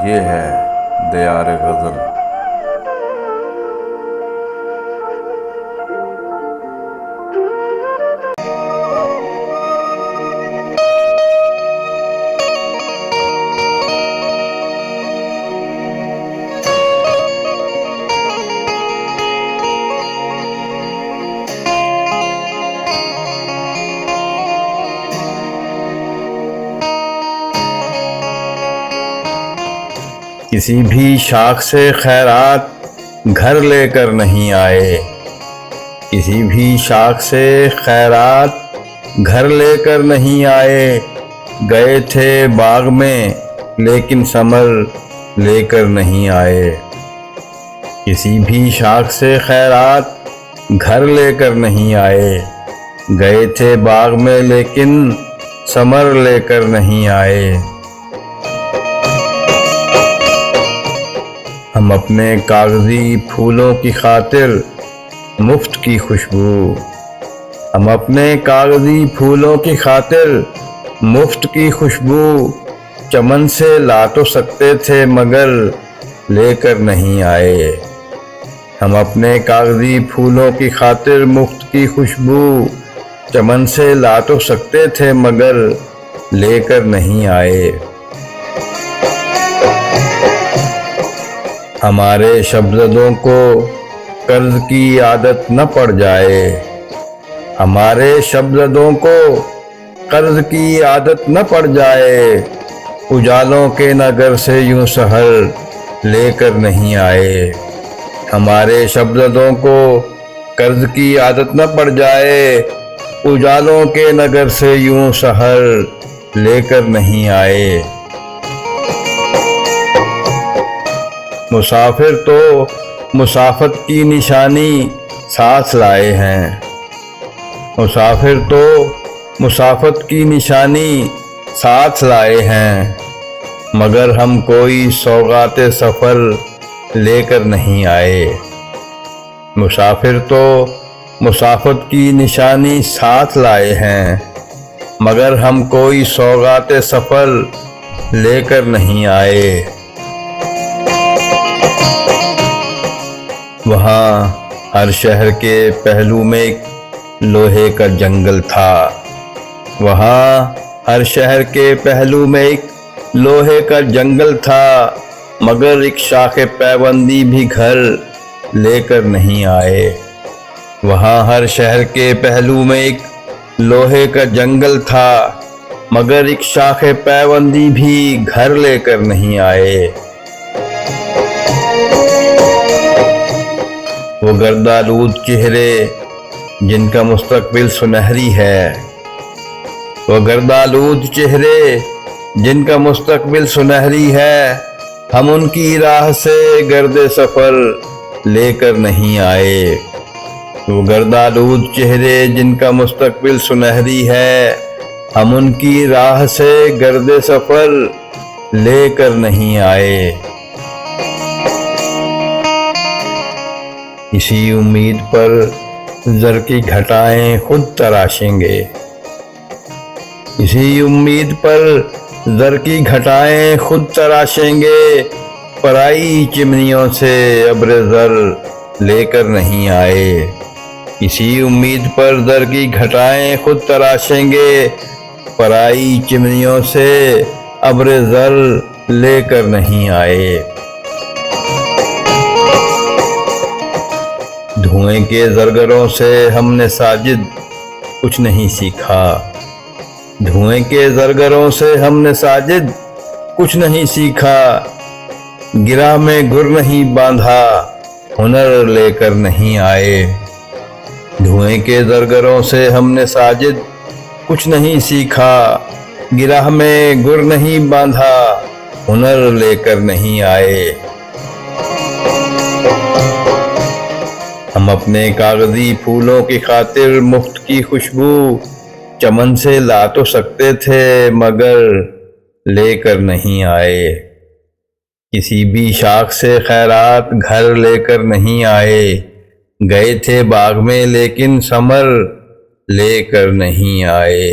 ये है दियार गज़ल। किसी भी शाख से खैरात घर लेकर नहीं आए, किसी भी शाख से खैरात घर लेकर नहीं आए। गए थे बाग में लेकिन समर लेकर नहीं आए। किसी भी शाख से खैरात घर लेकर नहीं आए। गए थे बाग में लेकिन समर लेकर नहीं आए। हम अपने कागजी फूलों की खातिर मुफ्त की खुशबू, हम अपने कागजी फूलों की खातिर मुफ्त की खुशबू चमन से ला तो सकते थे मगर लेकर नहीं आए। हम अपने कागजी फूलों की खातिर मुफ्त की खुशबू चमन से ला तो सकते थे मगर लेकर नहीं आए। हमारे शब्दों को कर्ज की आदत न पड़ जाए, हमारे शब्दों को कर्ज की आदत न पड़ जाए। उजालों के नगर से यूं सहर लेकर नहीं आए। हमारे शब्दों को कर्ज की आदत न पड़ जाए। उजालों के नगर से यूं सहर लेकर नहीं आए। मुसाफिर तो मुसाफत की निशानी साथ लाए हैं, मुसाफिर तो मुसाफत की निशानी साथ लाए हैं। मगर हम कोई सौगाते सफ़र लेकर नहीं आए। मुसाफिर तो मुसाफत की निशानी साथ लाए हैं, मगर हम कोई सौगाते सफ़र लेकर नहीं आए। वहाँ हर शहर के पहलू में एक लोहे का जंगल था। वहाँ हर शहर के पहलू में एक लोहे का जंगल था, मगर एक शाखे पैबंदी भी घर लेकर नहीं आए। वहाँ हर शहर के पहलू में एक लोहे का जंगल था, मगर एक शाखे पैबंदी भी घर लेकर नहीं आए। वो गर्दालूद चेहरे जिनका मुस्तकबिल सुनहरी है, वो गर्दालूद चेहरे जिनका मुस्तकबिल सुनहरी है। हम उनकी राह से गर्दे सफ़र लेकर नहीं आए। वो गर्दालूद चेहरे जिनका मुस्तकबिल सुनहरी है, हम उनकी राह से गर्दे सफ़र लेकर नहीं आए। इसी उम्मीद पर ज़र की घटाएं खुद तराशेंगे, इसी उम्मीद पर ज़र की घटाएं खुद तराशेंगे। पराई चिमनियों से अब्र ज़र लेकर नहीं आए। इसी उम्मीद पर ज़र की घटाएं खुद तराशेंगे। पराई चिमनियों से अब्र ज़र लेकर नहीं आए। धुएं के ज़रगरों से हमने साजिद कुछ नहीं सीखा। धुएं के ज़रगरों से हमने साजिद कुछ नहीं सीखा। गिरा में गुर नहीं बांधा हुनर लेकर नहीं आए। धुएं के ज़रगरों से हमने साजिद कुछ नहीं सीखा। गिराह में गुर नहीं बांधा हुनर लेकर नहीं आए। हम अपने कागजी फूलों की खातिर मुफ्त की खुशबू चमन से ला तो सकते थे मगर लेकर नहीं आए। किसी भी शाख से खैरात घर लेकर नहीं आए। गए थे बाग में लेकिन समर लेकर नहीं आए।